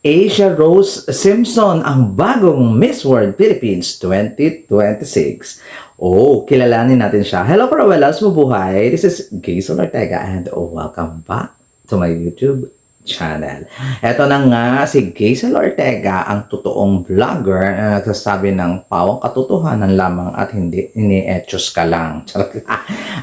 Asia Rose Simpson ang bagong Miss World Philippines 2026. Oh, kilalanin natin siya. Hello Parawelas, mabuhay. This is Gason Ortega and welcome back to my YouTube channel. Eto na nga si Gazel Ortega, ang totoong vlogger na nagsasabi ng pawang katotohanan lamang at hindi ini-etchos ka lang.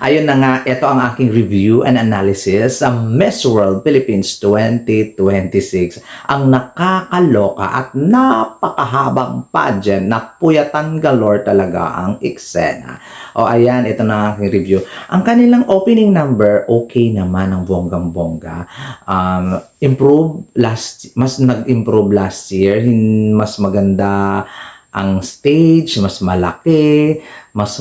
Ayun na nga, ito ang aking review and analysis sa Miss World Philippines 2026. Ang nakakaloka at napakahabang pageant na puyatan galore talaga ang eksena. O ayan, ito na ang aking review. Ang kanilang opening number, okay naman ang bonggang-bongga. Mas nag-improve last year, mas maganda ang stage, mas malaki, mas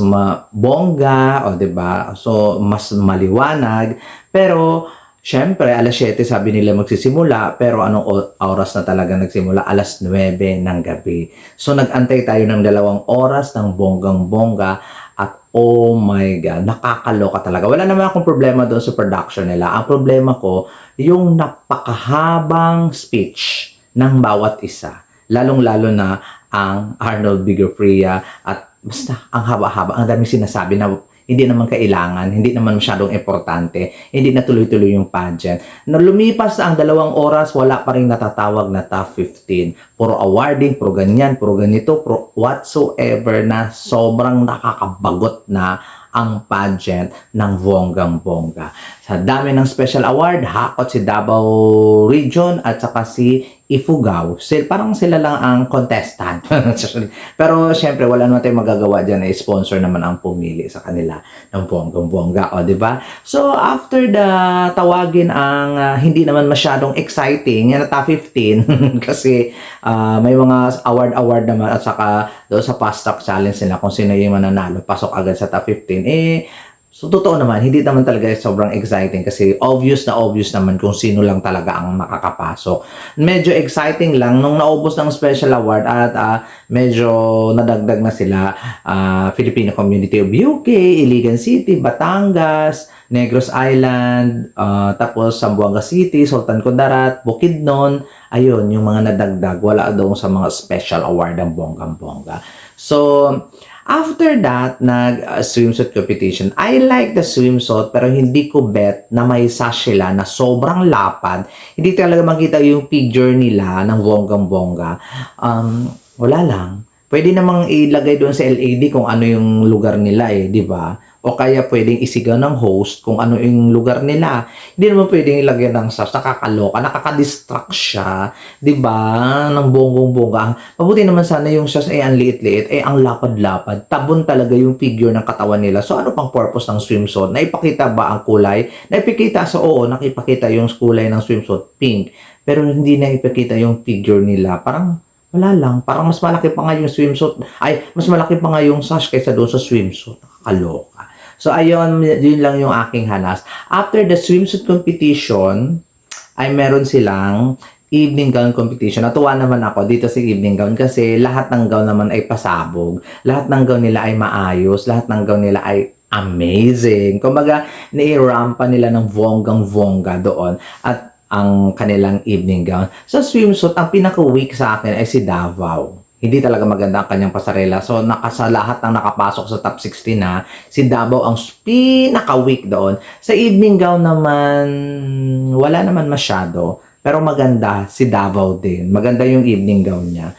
bongga, o 'di ba? So mas maliwanag, pero syempre alas 7 sabi nila magsisimula, pero anong oras na talaga nagsimula? Alas 9 ng gabi. So nag-antay tayo ng 2 oras ng bonggang-bongga. At oh my God, nakakaloka talaga. Wala naman akong problema doon sa production nila. Ang problema ko, yung napakahabang speech ng bawat isa. Lalong-lalo na ang Arnold Bigorpria at basta ang haba-haba. Ang daming sinasabi na hindi naman kailangan, hindi naman masyadong importante, hindi na tuloy-tuloy yung pageant. Na lumipas ang 2 oras, wala pa rin natatawag na top 15. Puro awarding, puro ganyan, puro ganito, puro whatsoever na sobrang nakakabagot na ang pageant ng bonggang-bongga. Sa dami ng special award, hakot si Davao Region at saka si Ifugao. Parang sila lang ang contestant. Pero syempre, wala naman tayong magagawa dyan. Sponsor naman ang pumili sa kanila ng bonggang-bongga. O, diba? So, after the tawagin ang hindi naman masyadong exciting, yan na top 15, kasi may mga award naman at saka doon sa Fast Track Challenge nila kung sino yung mananalo, pasok agad sa top 15. So totoo naman, hindi naman talaga sobrang exciting kasi obvious naman kung sino lang talaga ang makakapasok. Medyo exciting lang nung naubos ng special award at medyo nadagdag na sila, Filipino Community of UK, Iligan City, Batangas, Negros Island, tapos Zamboanga City, Sultan Kudarat, Bukidnon. Ayun, yung mga nadagdag, wala doon sa mga special award ng bonggang-bongga. So, after that, nag-swimsuit competition. I like the swimsuit pero hindi ko bet na may sash sila na sobrang lapad. Hindi talaga makita yung figure nila ng bonggang-bongga. Wala lang. Pwede namang ilagay doon sa LED kung ano yung lugar nila di ba? O kaya pwedeng isigaw ng host kung ano yung lugar nila. Hindi naman pwedeng ilagay ng sash. Nakakaloka, nakakadistract siya, di ba? Ng bonggong-bongga. Mabuti naman sana yung sash ang liit-liit, ang lapad-lapad. Tabon talaga yung figure ng katawan nila. So ano pang purpose ng swimsuit? Naipakita ba ang kulay? Naipakita nakipakita yung kulay ng swimsuit, pink. Pero hindi naipakita yung figure nila. Parang wala lang. Parang mas malaki pa nga yung swimsuit. Mas malaki pa nga yung sash kaysa doon sa swimsuit. Nakakaloka. So, ayun, yun lang yung aking hanas. After the swimsuit competition, ay meron silang evening gown competition. Natuwa naman ako dito sa evening gown kasi lahat ng gown naman ay pasabog. Lahat ng gown nila ay maayos. Lahat ng gown nila ay amazing. Kumbaga, nai-rampa nila ng bonggang-bongga doon. At ang kanilang evening gown. Sa swimsuit, ang pinaka-weak sa akin ay si Davao. Hindi talaga maganda ang kanyang pasarela. So, sa lahat ng nakapasok sa top 16 si Davao ang pinaka-weak doon. Sa evening gown naman, wala naman masyado. Pero maganda si Davao din. Maganda yung evening gown niya.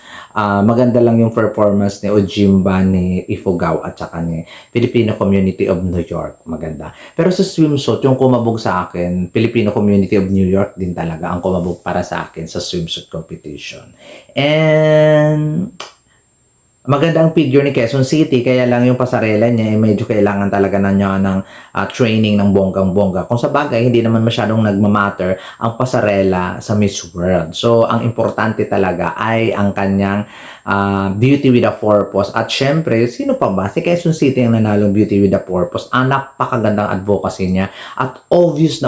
Maganda lang yung performance ni Ojimba, ni Ifugao at saka ni Filipino Community of New York. Maganda. Pero sa swimsuit, yung kumabog sa akin, Filipino Community of New York din talaga ang kumabog para sa akin sa swimsuit competition. And maganda ang figure ni Quezon City, kaya lang yung pasarela niya medyo kailangan talaga na niya ng training ng bonggang-bongga. Kung sa bagay, hindi naman masyadong nagmamatter ang pasarela sa Miss World. So, ang importante talaga ay ang kanyang beauty with a purpose. At syempre, sino pa ba? Si Quezon City ang nanalong beauty with a purpose. Ang napakagandang advocacy niya. At obvious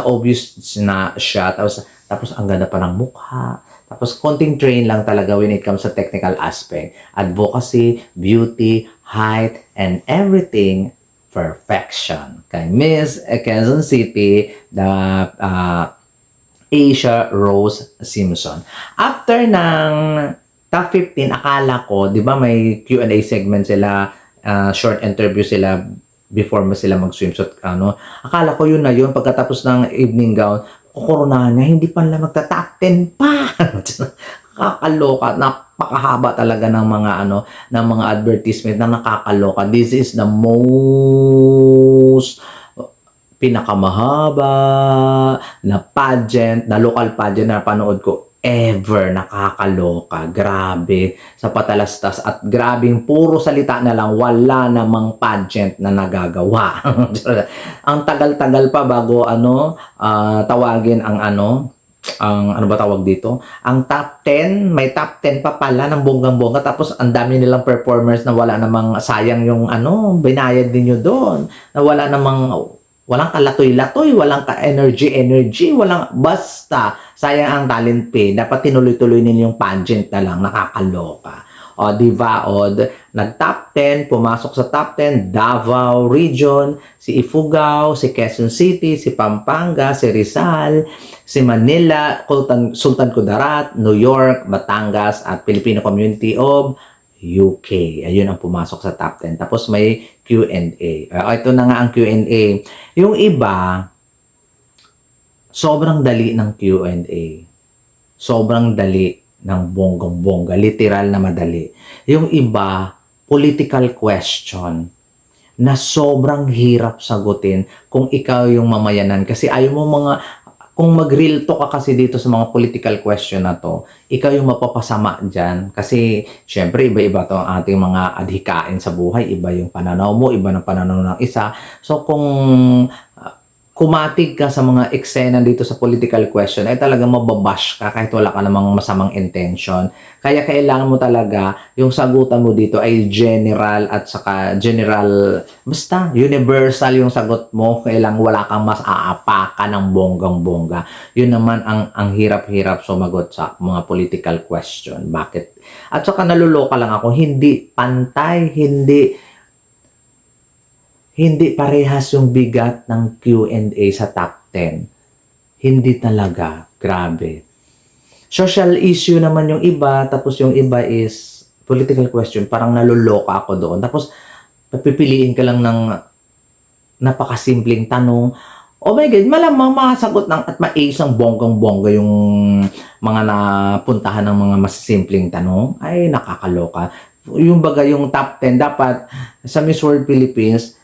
na siya. Tapos ang ganda pa ng mukha. Tapos, konting train lang talaga when it comes sa technical aspect. Advocacy, beauty, height, and everything, perfection. Kay Miss Quezon City, the Asia Rose Simpson. After ng top 15, akala ko, di ba may Q&A segment sila, short interview sila before sila mag-swimsuit, ano. Akala ko yun na yun, pagkatapos ng evening gown, kukoronahan niya, hindi pa nila magta-top 10 pa. Kakaloka, napakahaba talaga ng mga ng mga advertisement na nakakaloka. This is the most pinakamahaba na pageant, na local pageant na panood ko ever. Nakakaloka. Grabe. Sa patalastas at grabing puro salita na lang. Wala namang pageant na nagagawa. Ang tagal-tagal pa bago tawagin ang ang ano ba tawag dito? Ang top 10, may top 10 pa pala ng bonggang-bongga, tapos ang dami nilang performers na wala namang, sayang yung binayad ninyo doon, na wala namang, walang kalatoy-latoy, walang ka-energy, walang, basta sayang ang talent pay. Dapat tinuloy-tuloy ninyo yung pageant na lang. Nakakaloka. O, diba? O, nag-top 10, pumasok sa top 10, Davao Region, si Ifugao, si Quezon City, si Pampanga, si Rizal, si Manila, Sultan Kudarat, New York, Batangas, at Filipino Community of UK. Ayun ang pumasok sa top 10. Tapos may Q&A. Ito na nga ang Q&A. Yung iba, sobrang dali ng Q&A. Sobrang dali ng bonggang-bongga, literal na madali. Yung iba, political question na sobrang hirap sagutin kung ikaw yung mamayanan. Kasi ayaw mo kung mag-real talk ka kasi dito sa mga political question na to, ikaw yung mapapasama dyan. Kasi, syempre, iba-iba to ang ating mga adhikain sa buhay. Iba yung pananaw mo, iba ng pananaw ng isa. So, kung kumatig ka sa mga eksena dito sa political question, ay talagang mababash ka kahit wala ka namang masamang intention. Kaya kailangan mo talaga, yung sagutan mo dito ay general at saka basta universal yung sagot mo. Kailangan wala kang mas aapakan ng bonggang-bongga. Yun naman ang hirap-hirap sumagot sa mga political question. Bakit? At saka naluloka lang ako, hindi pantay, hindi parehas yung bigat ng Q&A sa top 10. Hindi talaga. Grabe. Social issue naman yung iba, tapos yung iba is political question. Parang naluloka ako doon. Tapos, papipiliin ka lang ng napakasimpleng tanong. Oh my God, malamang makasagot at ma-ace ang bonggang-bongga yung mga napuntahan ng mga masisimpleng tanong. Ay, nakakaloka. Yung baga, yung top 10, dapat sa Miss World Philippines,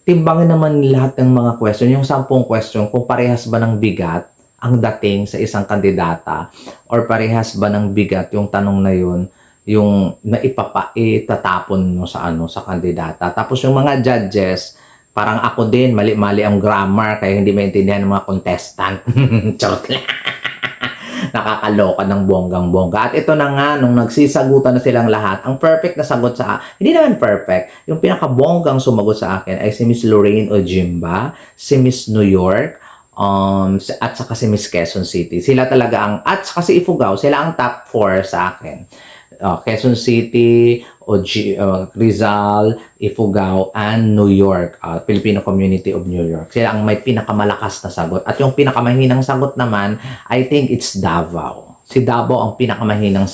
timbangin naman lahat ng mga question, yung 10 question, kung parehas ba ng bigat ang dating sa isang kandidata or parehas ba ng bigat yung tanong na yun, yung itatapon mo sa sa kandidata. Tapos yung mga judges, parang ako din, mali-mali ang grammar kaya hindi maintindihan ng mga contestant. Charot lang. Nakakaloka ng bonggang-bongga. At ito na nga, nung nagsisagutan na silang lahat, ang perfect na sagot hindi naman perfect, yung pinakabonggang sumagot sa akin ay si Miss Lorraine Ojimba, si Miss New York, at saka si Miss Quezon City. Sila talaga at saka si Ifugao, sila ang top 4 sa akin. Quezon City, Rizal, Ifugao, and New York, Filipino Community of New York. Sila ang may pinakamalakas na sagot. At yung pinakamahinang sagot naman, I think it's Davao. Si Davao ang pinakamahinang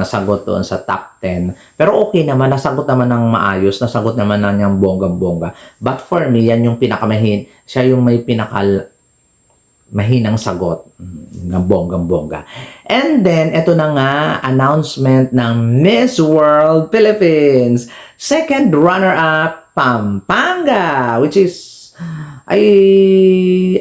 sagot doon sa top 10. Pero okay naman, nasagot naman ng maayos, nasagot naman na niyang bonggang-bongga. But for me, yan yung siya yung may mahinang sagot ng bonggang-bongga. And then, ito na nga, announcement ng Miss World Philippines. Second runner-up, Pampanga, which is, a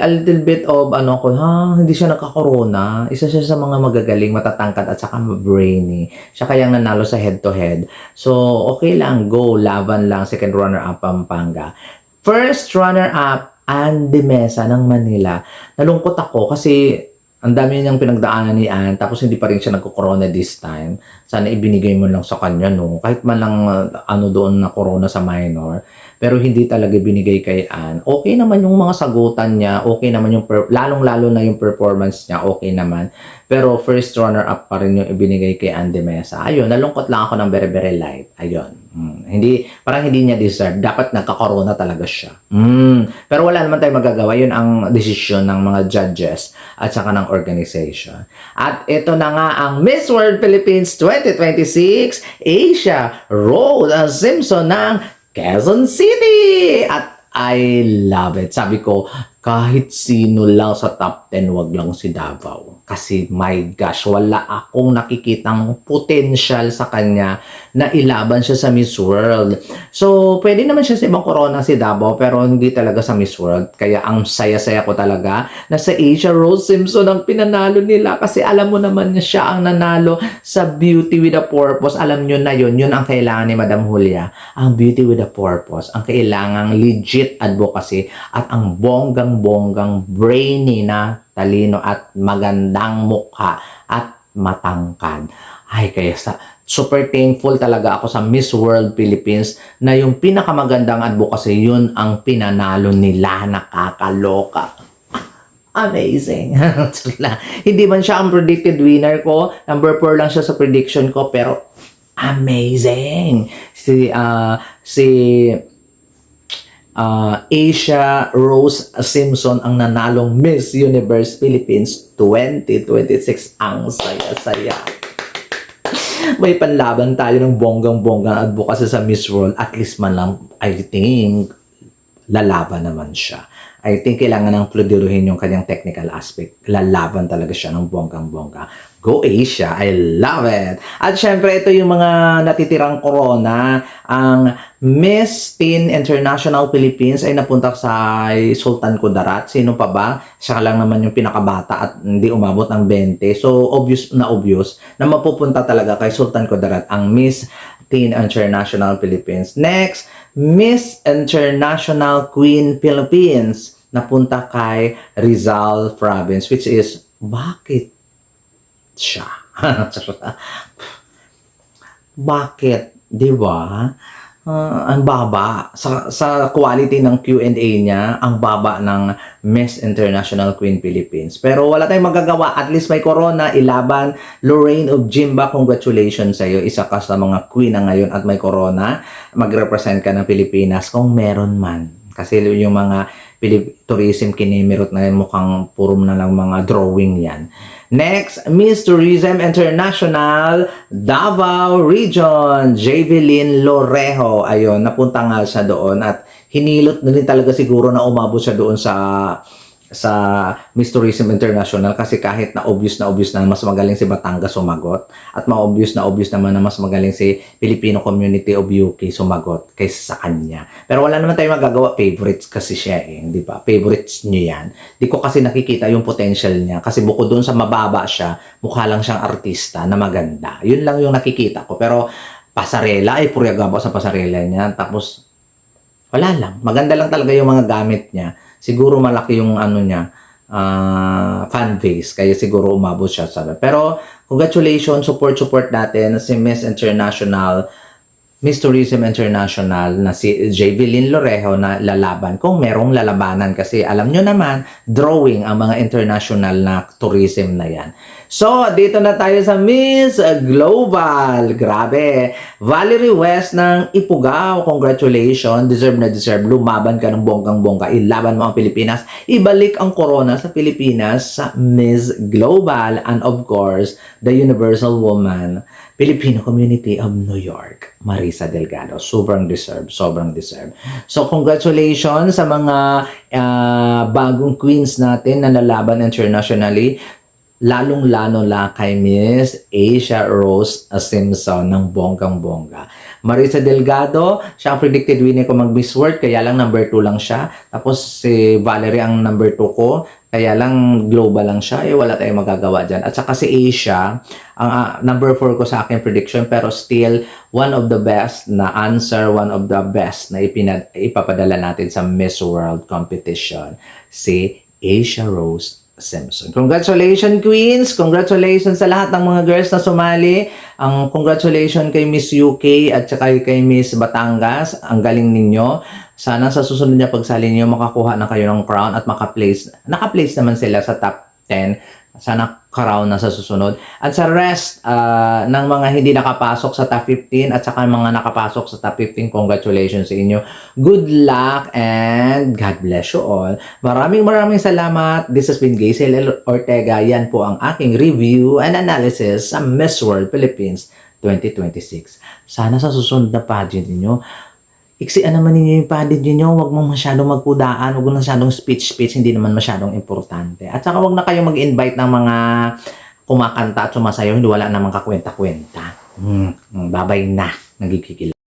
little bit of, hindi siya nagka-corona. Isa siya sa mga magagaling, matatangkad, at saka brainy. Siya kayang nanalo sa head-to-head. So, okay lang, go, laban lang, second runner-up, Pampanga. First runner-up, Andy Mesa ng Manila. Nalungkot ako kasi ang dami niyang pinagdaanan ni Ann, tapos hindi pa rin siya nagko-corona this time. Sana ibinigay mo lang sa kanya, no? Kahit man lang doon na corona sa minor. pero hindi talaga binigay kay Ann. Okay naman yung mga sagutan niya, okay naman yung, lalong-lalo na yung performance niya, okay naman. Pero first runner-up pa rin yung ibinigay kay Ann de Mesa. Ayun, nalungkot lang ako ng very, very light. Ayun. Hindi, parang hindi niya deserve. Dapat nagka-corona talaga siya. Pero wala naman tayong magagawa. Yun ang desisyon ng mga judges at saka ng organization. At ito na nga ang Miss World Philippines 2026 Asia Rose Simpson ng Quezon City. At I love it. Sabi ko, kahit sino lang sa top 10, wag lang si Davao. Kasi my gosh, wala akong nakikitang potential sa kanya na ilaban siya sa Miss World. So, pwede naman siya sa ibang corona si Davao, pero hindi talaga sa Miss World. Kaya ang saya-saya ko talaga na sa Asia Rose Simpson ang pinanalo nila. Kasi alam mo naman na siya ang nanalo sa Beauty with a Purpose. Alam nyo na yun ang kailangan ni Madam Julia. Ang Beauty with a Purpose. Ang kailangang legit advocacy at ang bonggang brainy na talino at magandang mukha at matangkad. Ay, kaya super thankful talaga ako sa Miss World Philippines na yung pinakamagandang advocacy, yun ang pinanalo nila. Nakakaloka. Amazing. Hindi man siya ang predicted winner ko. Number 4 lang siya sa prediction ko, pero amazing. Asia Rose Simpson ang nanalong Miss Universe Philippines 2026. Ang saya-saya. May panlaban tayo ng bonggang-bonggang advocacy sa Miss World. At least man lang, I think, lalaban naman siya. I think kailangan ng pludiruhin yung kanyang technical aspect. Lalaban talaga siya ng bonggang-bongga. Go Asia! I love it! At syempre, ito yung mga natitirang corona. Ang Miss Teen International Philippines ay napunta sa Sultan Kudarat. Sino pa ba? Siya lang naman yung pinakabata at hindi umabot ng 20. So, obvious na mapupunta talaga kay Sultan Kudarat ang Miss Teen International Philippines. Next, Miss International Queen Philippines. Napunta kay Rizal Province, which is, bakit siya? Bakit? Di ba? Ang baba. Sa quality ng Q&A niya, ang baba ng Miss International Queen Philippines. Pero wala tayong magagawa. At least may corona, ilaban. Lorraine of Jimba, congratulations sa iyo. Isa ka sa mga queen na ngayon at may corona. Mag-represent ka ng Pilipinas kung meron man. Kasi yung mga tourism kinimirot na yan, mukhang puro na lang mga drawing yan. Next, Miss Tourism International Davao Region, Javelin Lorejo. Ayun, napunta nga siya doon at hinilot na rin talaga siguro na umabot siya doon sa Miss Tourism International kasi kahit na obvious na mas magaling si Batangas sumagot at ma-obvious naman na mas magaling si Filipino Community of UK sumagot kaysa sa kanya. Pero wala naman tayong magagawa, favorites kasi siya di ba? Favorites niyo yan. Di ko kasi nakikita yung potential niya kasi bukod doon sa mababa siya, mukha lang siyang artista na maganda. Yun lang yung nakikita ko. Pero pasarela, puryaga ako sa pasarela niya. Tapos, wala lang. Maganda lang talaga yung mga gamit niya. Siguro malaki yung fan base. Kaya siguro umabot siya sa. Pero congratulations, support natin si Miss Tourism International na si Javelin Lorejo na lalaban kung merong lalabanan kasi alam nyo naman, drawing ang mga international na tourism na yan. So, dito na tayo sa Miss Global. Grabe. Valerie West ng Ifugao. Congratulations. Deserve na deserve. Lumaban ka ng bonggang-bongga. Ilaban mo ang Pilipinas. Ibalik ang corona sa Pilipinas sa Miss Global. And of course, the Universal Woman, Filipino Community of New York, Marisa Delgado. Sobrang deserve. So, congratulations sa mga bagong queens natin na lalaban internationally. Lalong-lalo la kay Miss Asia Rose Simpson ng bonggang-bongga. Marisa Delgado, siya ang predicted winner ko mag-Miss World, kaya lang number 2 lang siya. Tapos si Valerie ang number 2 ko, kaya lang global lang siya, wala tayong magagawa dyan. At saka si Asia, ang number 4 ko sa aking prediction, pero still one of the best na answer, one of the best na ipapadala natin sa Miss World competition, si Asia Rose Simpson. Congratulations, Queens! Congratulations sa lahat ng mga girls na sumali. Ang congratulations kay Miss UK at saka kay Miss Batangas. Ang galing ninyo. Sana sa susunod na pagsali niyo makakuha na kayo ng crown at maka-place. Naka-place naman sila sa top 10. Sana crown na sa susunod. At sa rest ng mga hindi nakapasok sa top 15 at saka mga nakapasok sa top 15, congratulations sa inyo. Good luck and God bless you all. Maraming salamat. This has been Gaisel Ortega. Yan po ang aking review and analysis sa Miss World Philippines 2026. Sana sa susunod na pageant ninyo, iksian naman ninyo yung padded ninyo, huwag mo masyadong magkudaan, huwag mo masyadong speech, hindi naman masyadong importante. At saka huwag na kayong mag-invite ng mga kumakanta at sumasayaw, hindi wala namang kakwenta-kwenta. Babay na, nagkikikil.